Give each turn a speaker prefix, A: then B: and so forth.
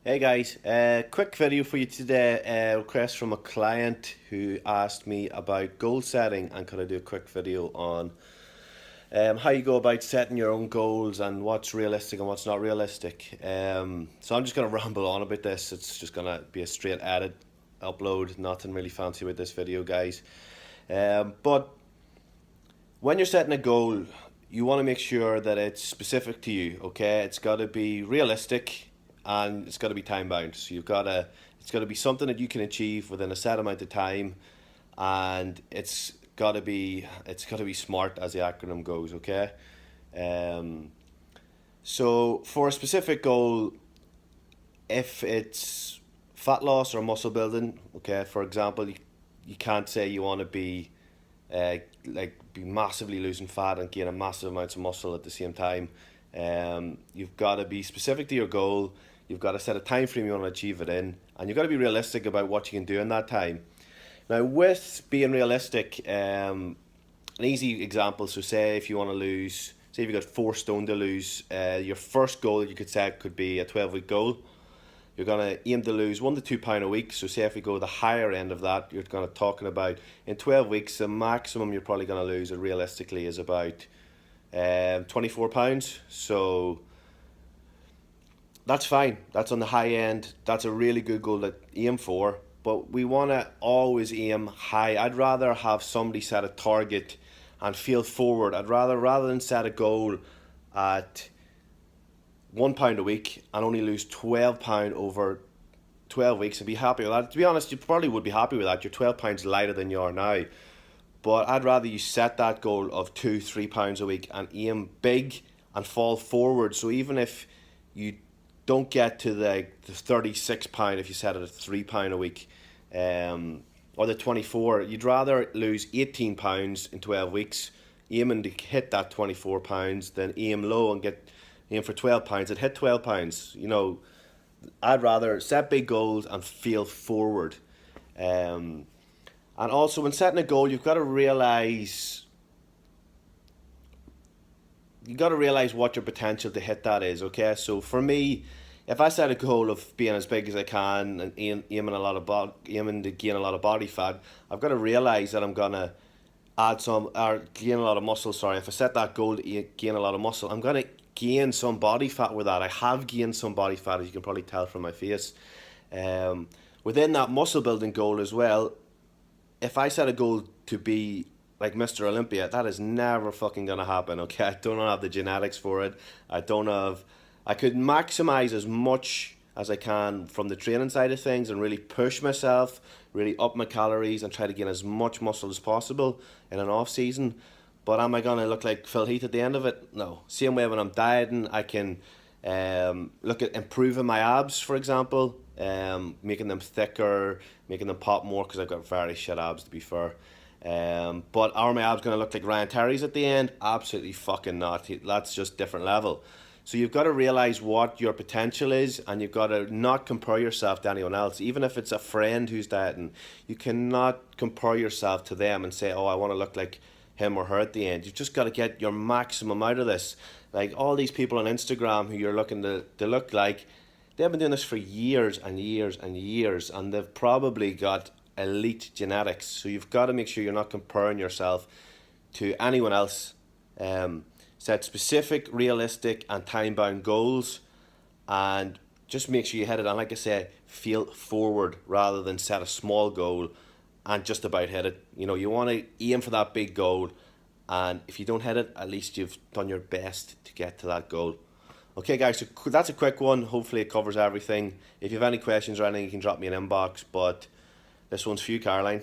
A: Hey guys, quick video for you today. Request from a client who asked me about goal setting and could I do a quick video on how you go about setting your own goals and what's realistic and what's not realistic. So I'm just going to ramble on about this. It's just going to be a straight edit, upload, nothing really fancy with this video, guys. But when you're setting a goal, you want to make sure that it's specific to you, okay? It's got to be realistic and it's got to be time bound. So it's got to be something that you can achieve within a set amount of time, and it's got to be smart, as the acronym goes, okay? Um, so for a specific goal, if it's fat loss or muscle building, okay, for example, you can't say you want to uh, be massively losing fat and gain a massive amounts of muscle at the same time. You've got to be specific to your goal. You've got to set a time frame you want to achieve it in, and you've got to be realistic about what you can do in that time. Now, with being realistic, an easy example. So, say if you want to lose, say if you got 4 stone to lose, your first goal you could set could be a 12-week goal. You're going to aim to lose 1 to 2 pound a week. So say if we go the higher end of that, you're going to talking about in 12 weeks, the maximum you're probably going to lose realistically is about 24 pounds. So that's fine. That's on the high end. That's a really good goal to aim for. But we want to always aim high. I'd rather have somebody set a target and feel forward. Rather than set a goal at £1 a week and only lose £12 over 12 weeks and be happy with that. To be honest, you probably would be happy with that. You're £12 lighter than you are now. But I'd rather you set that goal of £2-3 a week and aim big and fall forward. So even if you don't get to the £36 if you set it at £3 a week, or the 24, you'd rather lose £18 in 12 weeks, aiming to hit that £24, than aim low and aim for £12 and hit £12. I'd rather set big goals and feel forward. And also, when setting a goal, you've got to realize what your potential to hit that is. Okay, so for me, if I set a goal of being as big as I can and aiming to gain a lot of body fat, I've got to realize that I'm gonna add some or gain a lot of muscle. Sorry, if I set that goal to gain a lot of muscle, I'm gonna gain some body fat with that. I have gained some body fat, as you can probably tell from my face. Within that muscle building goal as well, if I set a goal to be like Mr. Olympia, that is never fucking gonna happen, okay? I don't have the genetics for it. I could maximize as much as I can from the training side of things and really push myself, really up my calories and try to gain as much muscle as possible in an off season. But am I gonna look like Phil Heath at the end of it? No. Same way when I'm dieting, I can look at improving my abs, for example, making them thicker, making them pop more, because I've got very shit abs, to be fair. But are my abs going to look like Ryan Terry's at the end? Absolutely fucking not. That's just different level. So you've got to realize what your potential is, and you've got to not compare yourself to anyone else. Even if it's a friend who's dieting, you cannot compare yourself to them and say, oh, I want to look like him or her at the end. You've just got to get your maximum out of this. Like all these people on Instagram who you're looking to look like, they've been doing this for years and years and years, and they've probably got elite genetics. So you've got to make sure you're not comparing yourself to anyone else. Set specific, realistic and time-bound goals, and just make sure you hit it. And like I say, feel forward rather than set a small goal and just about hit it. You want to aim for that big goal, and if you don't hit it, at least you've done your best to get to that goal. Okay guys, so that's a quick one. Hopefully it covers everything. If you have any questions or anything, you can drop me an inbox, but this one's for you, Caroline.